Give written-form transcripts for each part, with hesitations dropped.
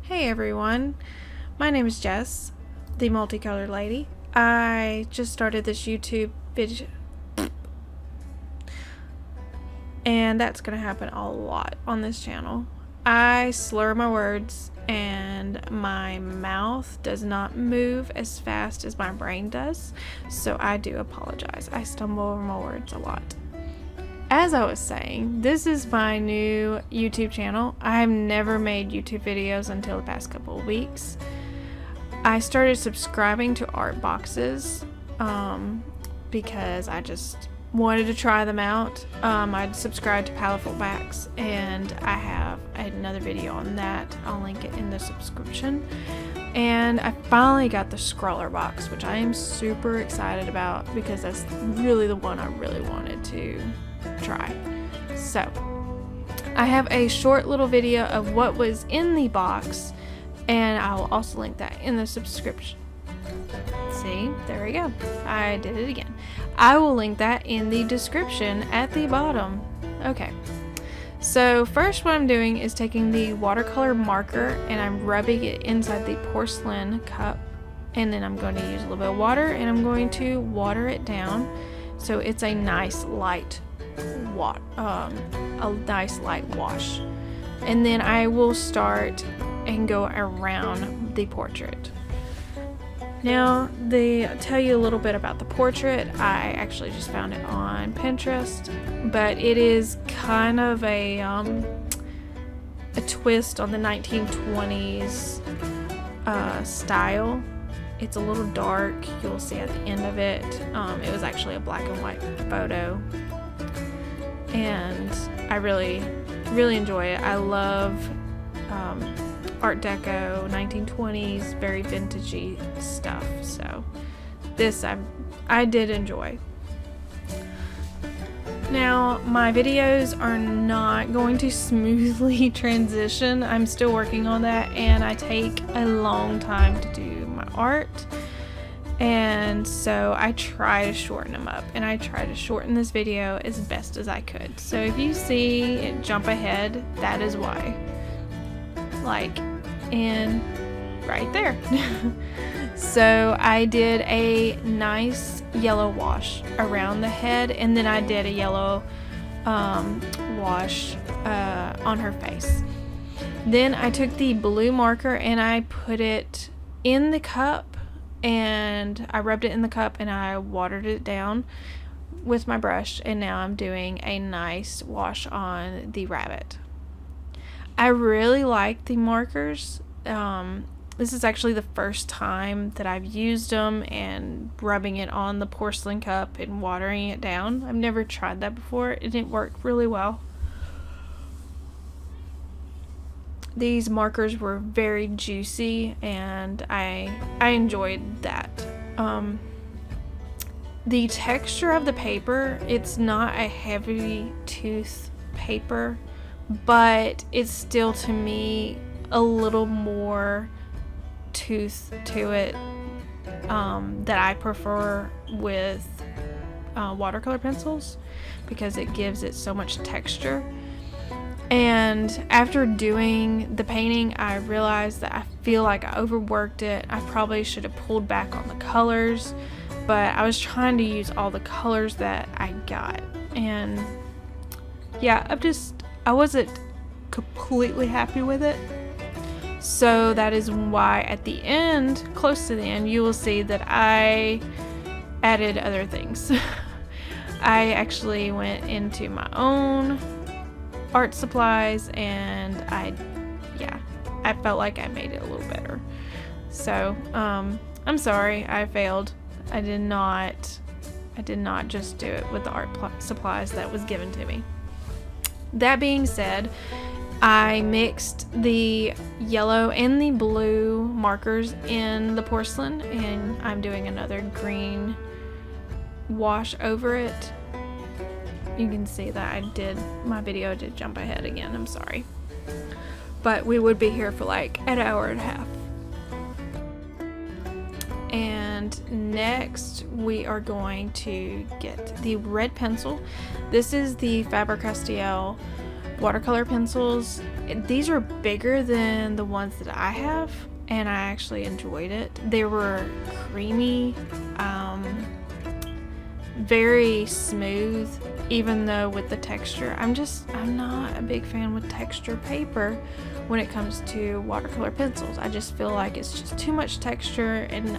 Hey everyone, my name is Jess, the multicolored lady. I just started this YouTube video, and that's gonna happen a lot on this channel. I slur my words and my mouth does not move as fast as my brain does, so I do apologize. I stumble over my words a lot. As I was saying, this is my new YouTube channel. I've never made YouTube videos until the past couple of weeks. I started subscribing to art boxes because I just wanted to try them out. I'd subscribed to Powerful Backs, and I have another video on that. I'll link it in the subscription. And I finally got the Scrawlr Box, which I am super excited about because that's really the one I really wanted to try. So I have a short little video of what was in the box, and I will also link that in the subscription. See, there we go, I did it again. I will link that in the description at the bottom. Okay, so first what I'm doing is taking the watercolor marker and I'm rubbing it inside the porcelain cup, and then I'm going to use a little bit of water and I'm going to water it down so it's a nice light wash, and then I will start and go around the portrait. Now, they tell you a little bit about the portrait. I actually just found it on Pinterest, but it is kind of a twist on the 1920s style. It's a little dark. You'll see at the end of it. It was actually a black and white photo, and I really enjoy it. I love Art Deco, 1920s, very vintagey stuff. So this I did enjoy. Now, my videos are not going to smoothly transition. I'm still working on that, and I take a long time to do my art, and so I try to shorten them up, and I try to shorten this video as best as I could. So if you see it jump ahead, that is why. Like in right there. So I did a nice yellow wash around the head, and then I did a yellow wash on her face. Then I took the blue marker and I put it in the cup, and I rubbed it in the cup and I watered it down with my brush, and now I'm doing a nice wash on the rabbit. I really like the markers. This is actually the first time that I've used them and rubbing it on the porcelain cup and watering it down. I've never tried that before, and it worked really well. These markers were very juicy, and I enjoyed that. The texture of the paper, it's not a heavy tooth paper, but it's still, to me, a little more tooth to it that I prefer with watercolor pencils, because it gives it so much texture. And after doing the painting, I realized that I feel like I overworked it. I probably should have pulled back on the colors, but I was trying to use all the colors that I got, and yeah, I wasn't completely happy with it. So that is why at the end, close to the end, you will see that I added other things. I actually went into my own art supplies, and I felt like I made it a little better. So I'm sorry, I failed. I did not just do it with the art supplies that was given to me. That being said, I mixed the yellow and the blue markers in the porcelain, and I'm doing another green wash over it. You can see that my video did jump ahead again, I'm sorry. But we would be here for like an hour and a half. And next we are going to get the red pencil. This is the Faber-Castell watercolor pencils. These are bigger than the ones that I have, and I actually enjoyed it. They were creamy, very smooth, even though with the texture, I'm not a big fan with texture paper when it comes to watercolor pencils. I just feel like it's just too much texture, and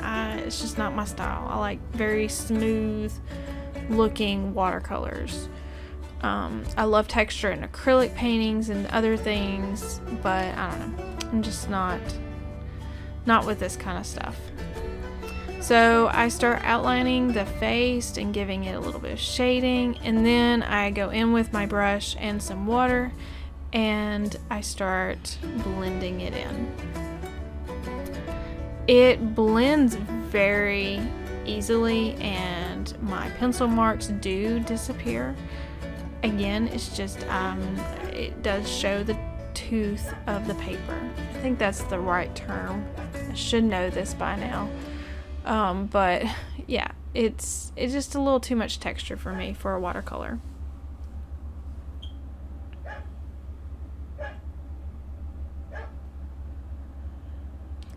it's just not my style. I like very smooth looking watercolors. I love texture in acrylic paintings and other things, but I don't know, I'm just not with this kind of stuff. So I start outlining the face and giving it a little bit of shading, and then I go in with my brush and some water and I start blending it in. It blends very easily and my pencil marks do disappear. Again, it's just it does show the tooth of the paper. I think that's the right term. I should know this by now. But yeah, it's just a little too much texture for me for a watercolor.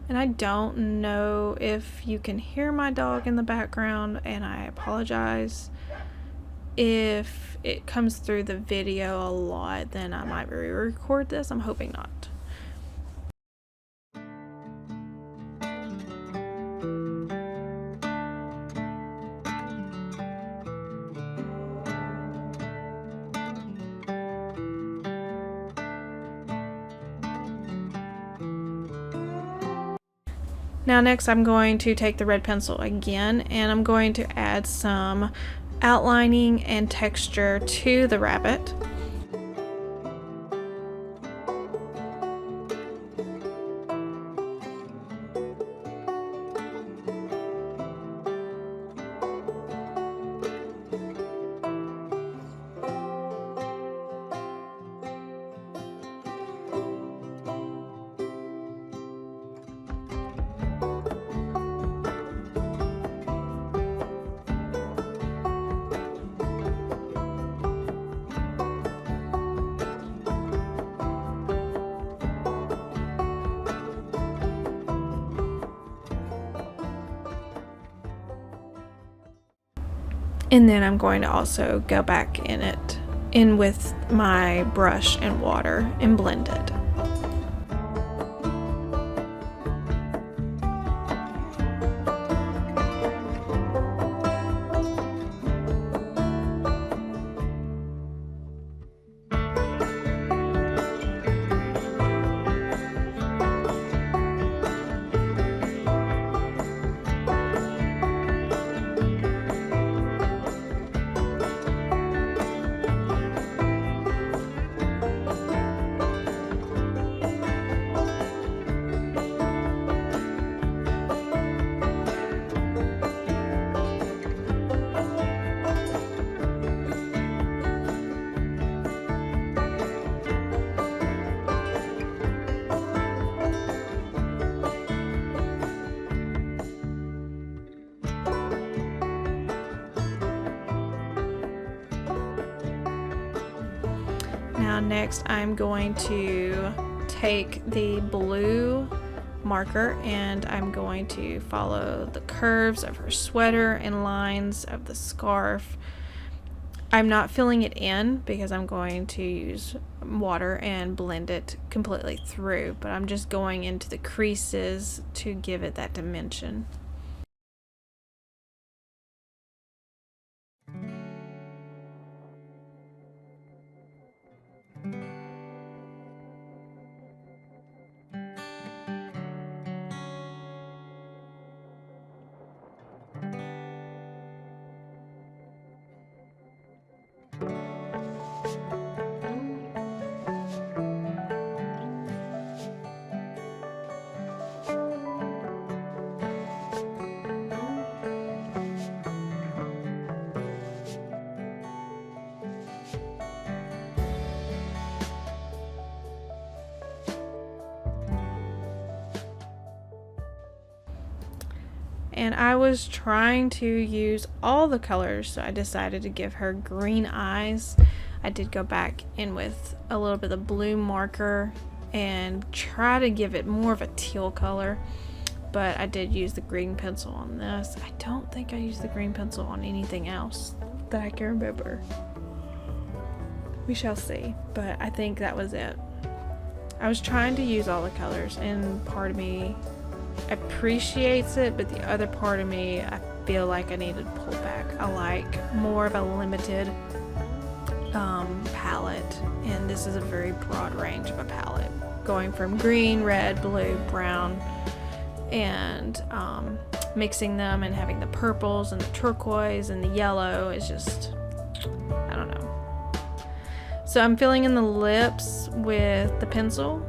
And I don't know if you can hear my dog in the background, and I apologize. If it comes through the video a lot, then I might re-record this. I'm hoping not. Now next I'm going to take the red pencil again, and I'm going to add some outlining and texture to the rabbit. And then I'm going to also go back in with my brush and water and blend it. Now next I'm going to take the blue marker and I'm going to follow the curves of her sweater and lines of the scarf. I'm not filling it in because I'm going to use water and blend it completely through, but I'm just going into the creases to give it that dimension. And I was trying to use all the colors, so I decided to give her green eyes. I did go back in with a little bit of blue marker and try to give it more of a teal color, but I did use the green pencil on this. I don't think I used the green pencil on anything else that I can remember. We shall see, but I think that was it. I was trying to use all the colors, and part of me appreciates it, but the other part of me, I feel like I needed to pull back. I like more of a limited palette, and this is a very broad range of a palette, going from green, red, blue, brown, and mixing them and having the purples and the turquoise and the yellow is just, I don't know. So I'm filling in the lips with the pencil.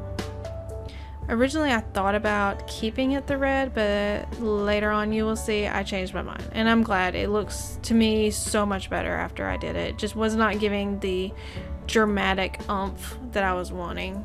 Originally I thought about keeping it the red, but later on you will see I changed my mind, and I'm glad. It looks to me so much better after I did it. Just was not giving the dramatic oomph that I was wanting.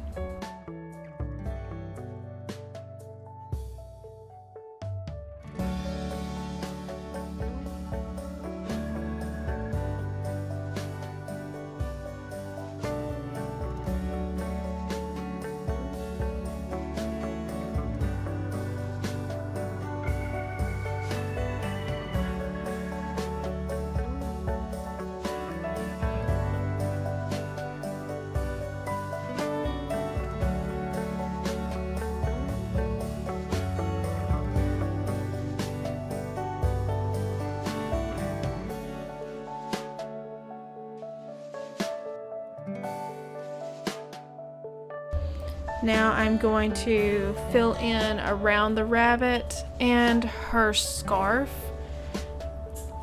Now I'm going to fill in around the rabbit and her scarf.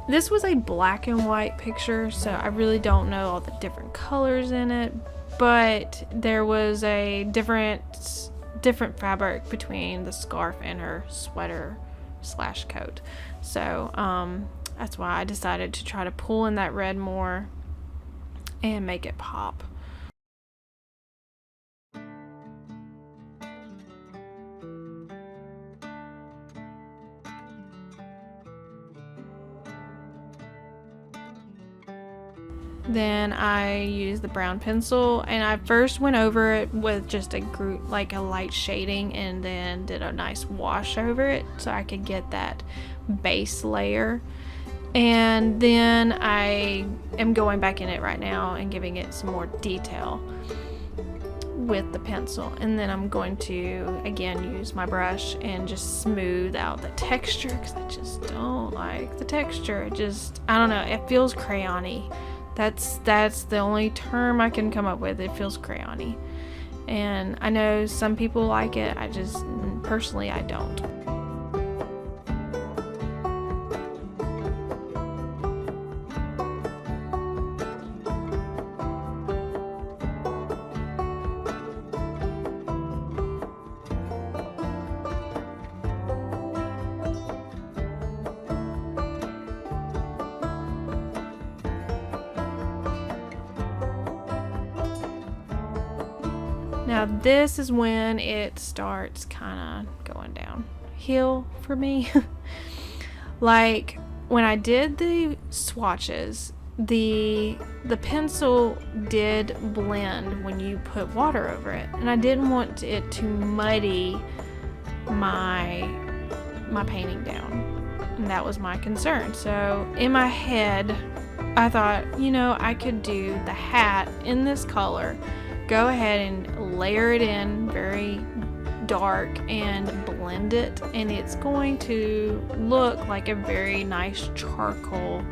This was a black and white picture, so I really don't know all the different colors in it, but there was a different fabric between the scarf and her sweater / coat. So that's why I decided to try to pull in that red more and make it pop. Then I used the brown pencil, and I first went over it with just a light shading, and then did a nice wash over it so I could get that base layer. And then I am going back in it right now and giving it some more detail with the pencil. And then I'm going to again use my brush and just smooth out the texture, because I just don't like the texture. I don't know, it feels crayon-y. That's the only term I can come up with. It feels crayon-y. And I know some people like it. Personally, I don't. Now this is when it starts kind of going downhill for me. Like when I did the swatches, the pencil did blend when you put water over it, and I didn't want it to muddy my painting down, and that was my concern. So in my head I thought, I could do the hat in this color, go ahead and layer it in very dark and blend it, and it's going to look like a very nice charcoal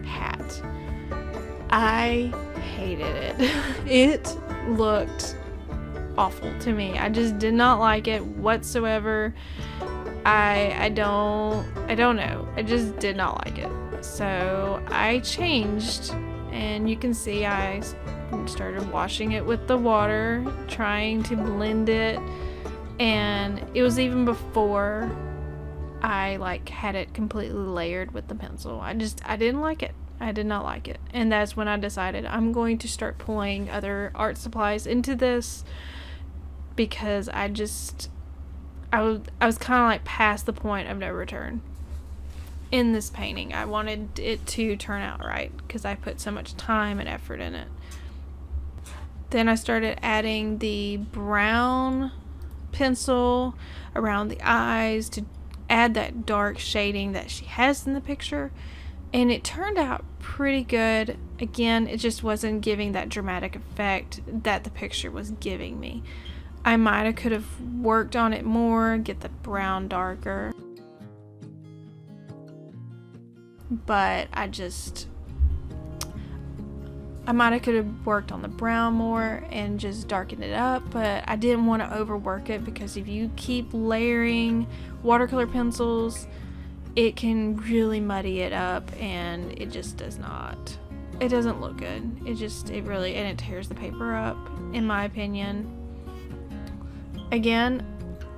hat. I hated it. It looked awful to me. I just did not like it whatsoever. I don't know. I just did not like it. So I changed, and you can see I started washing it with the water, trying to blend it, and it was even before I had it completely layered with the pencil. I didn't like it. I did not like it. And that's when I decided I'm going to start pulling other art supplies into this, because I was kind of past the point of no return. in this painting. I wanted it to turn out right because I put so much time and effort in it. Then I started adding the brown pencil around the eyes to add that dark shading that she has in the picture, and it turned out pretty good. Again, it just wasn't giving that dramatic effect that the picture was giving me. I might have could have worked on it more, get the brown darker, but I might have could have worked on the brown more and just darkened it up, but I didn't want to overwork it because if you keep layering watercolor pencils, it can really muddy it up and it just doesn't look good. It tears the paper up, in my opinion. Again,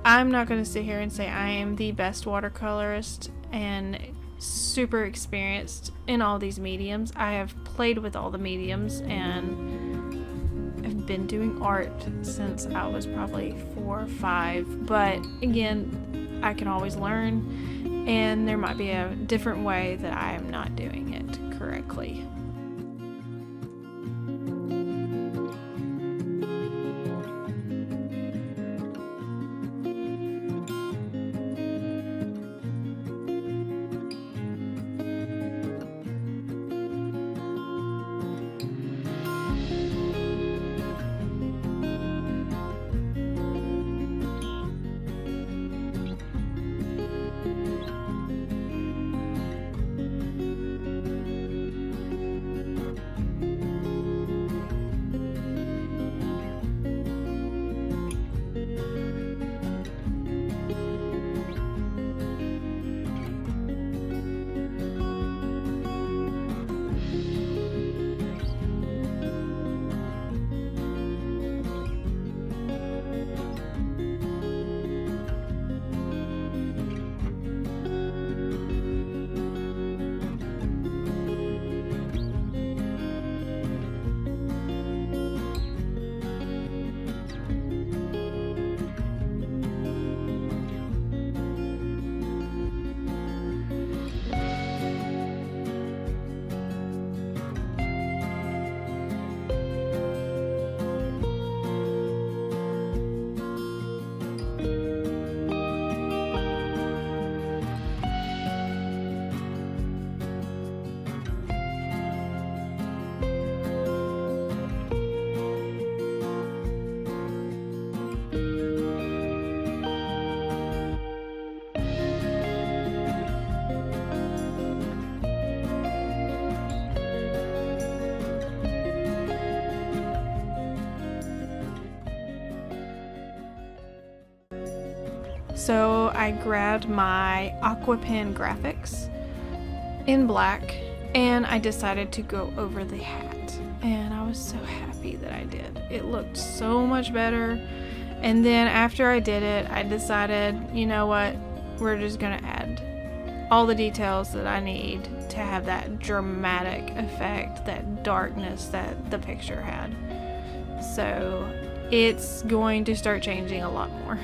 I'm not going to sit here and say I am the best watercolorist and super experienced in all these mediums. I have played with all the mediums and I've been doing art since I was probably 4 or 5, but again, I can always learn and there might be a different way that I am not doing it correctly. So I grabbed my aqua pen graphics in black and I decided to go over the hat, and I was so happy that I did. It looked so much better. And then after I did it, I decided, you know what, we're just gonna add all the details that I need to have that dramatic effect, that darkness that the picture had. So it's going to start changing a lot more.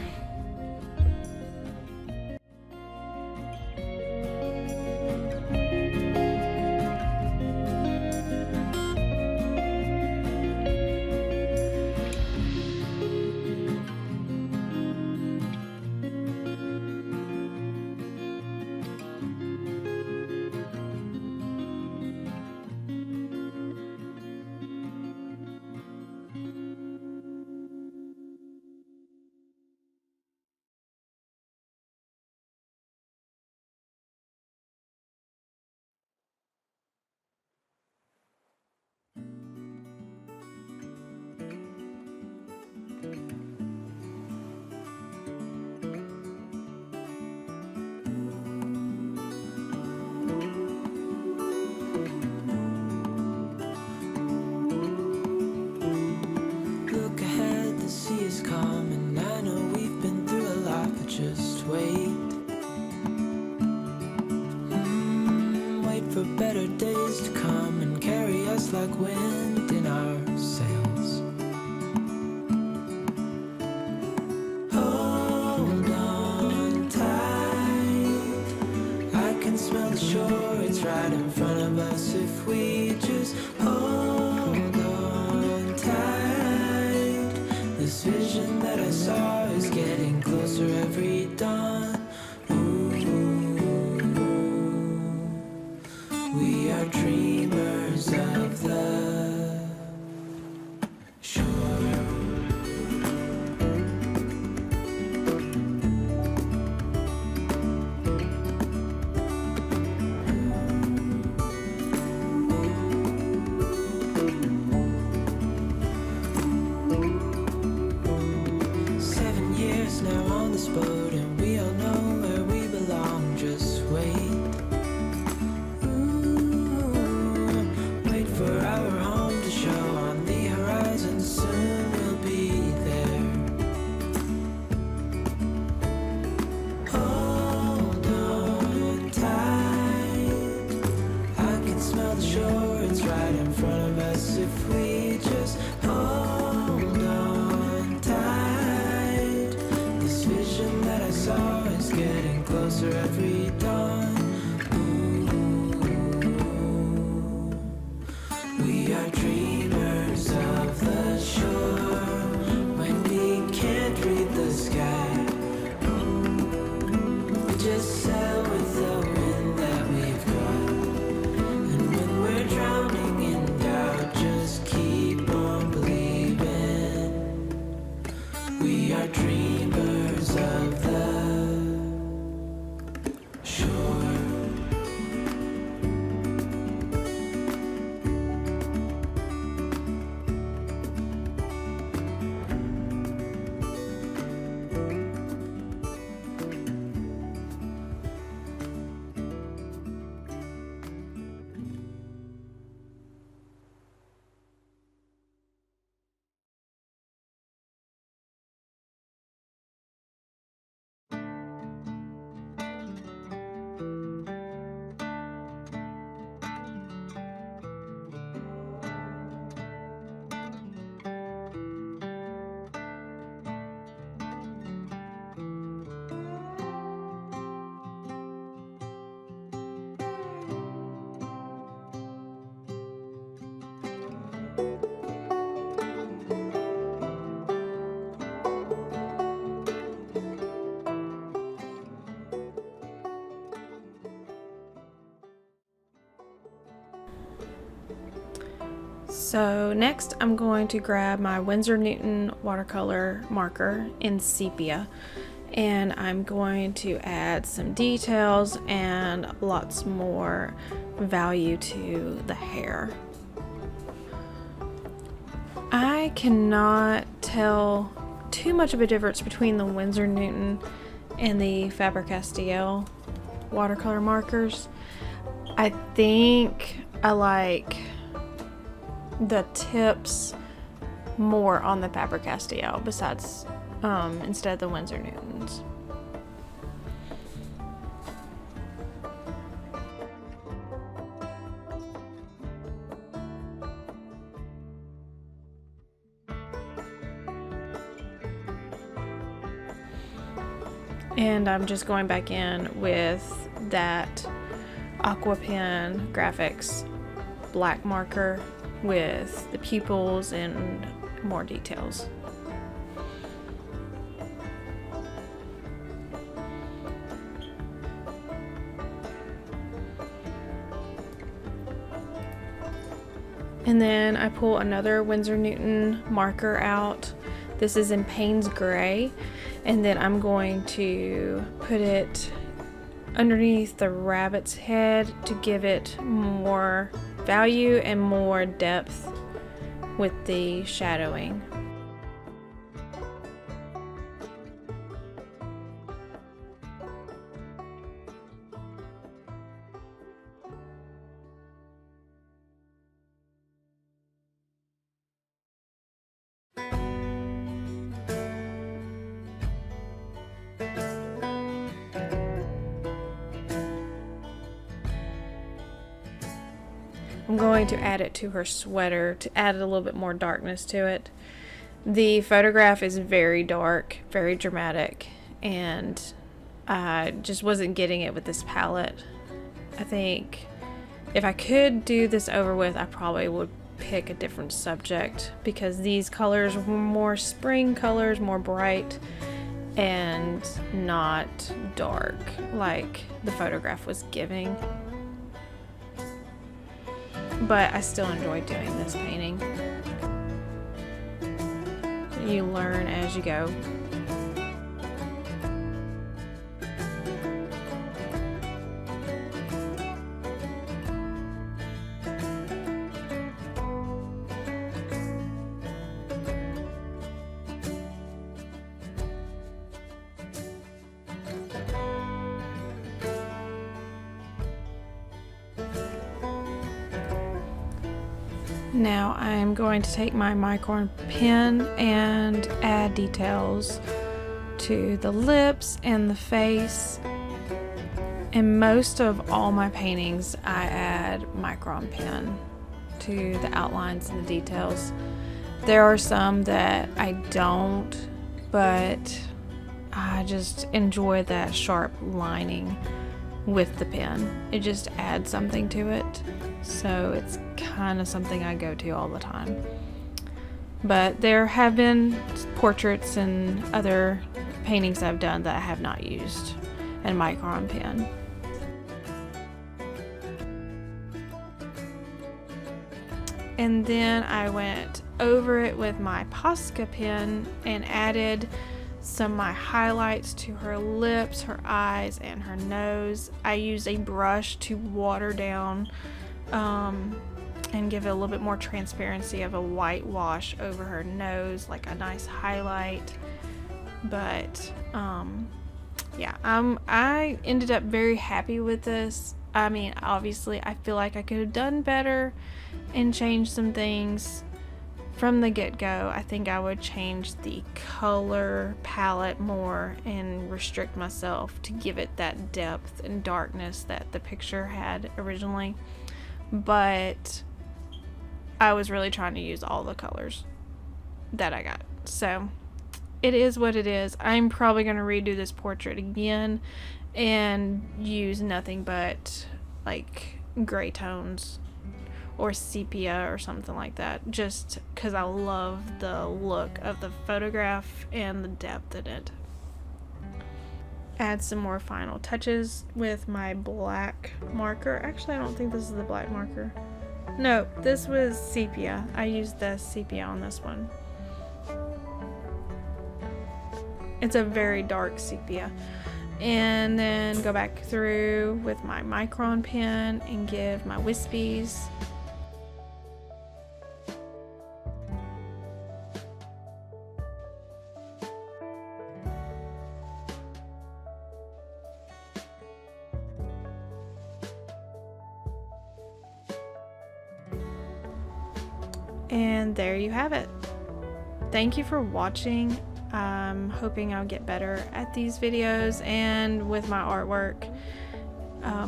for better days to come and carry us like wind in our sails. Hold on tight, I can smell the right in front of us if we just hold on tight. This vision that I saw is getting closer every dawn. We are dreamers of the shore. 7 years now on this boat, and we all know where we belong. Just wait. Wait for our home to show on the horizon. Soon we'll be there. Hold on tight. I can smell the shore. It's right in front of us if we just hold on tight. This vision that I saw is getting closer every dawn. We are dreamers of the shore. When we can't read the sky, we just sail with the wind that we've got. And when we're drowning in doubt, just keep on believing. We are dreamers of the shore. So next I'm going to grab my Winsor Newton watercolor marker in sepia, and I'm going to add some details and lots more value to the hair. I cannot tell too much of a difference between the Winsor Newton and the Faber-Castell watercolor markers. I think I like the tips more on the Faber-Castell besides instead of the Winsor Newtons. And I'm just going back in with that Aqua Pen Graphics black marker with the pupils and more details. And then I pull another Winsor Newton marker out. This is in Payne's Gray, and then I'm going to put it underneath the rabbit's head to give it more value and more depth with the shadowing. I'm going to add it to her sweater to add a little bit more darkness to it. The photograph is very dark, very dramatic, and I just wasn't getting it with this palette. I think If I could do this over with, I probably would pick a different subject because these colors were more spring colors, more bright and not dark like the photograph was giving. But I still enjoyed doing this painting. You learn as you go. Now I'm going to take my micron pen and add details to the lips and the face. In most of all my paintings, I add micron pen to the outlines and the details. There are some that I don't, but I just enjoy that sharp lining with the pen. It just adds something to it. So it's kind of something I go to all the time. But there have been portraits and other paintings I've done that I have not used a micron pen. And then I went over it with my Posca pen and added some of my highlights to her lips, her eyes, and her nose. I used a brush to water down and give it a little bit more transparency of a whitewash over her nose, like a nice highlight. But yeah, I ended up very happy with this. I mean, obviously I feel like I could have done better and changed some things from the get-go. I think I would change the color palette more and restrict myself to give it that depth and darkness that the picture had originally. But I was really trying to use all the colors that I got. So it is what it is. I'm probably going to redo this portrait again and use nothing but like gray tones or sepia or something like that, just because I love the look of the photograph and the depth in it. Add some more final touches with my black marker. Actually, I don't think this is the black marker. No, this was sepia. I used the sepia on this one. It's a very dark sepia. And then go back through with my micron pen and give my wispies. And there you have it. Thank you for watching. I'm hoping I'll get better at these videos and with my artwork.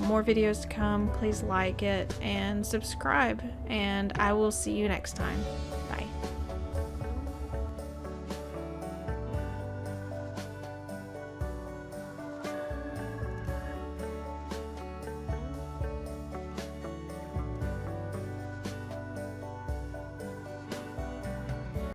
More videos to come. Please like it and subscribe, and I will see you next time.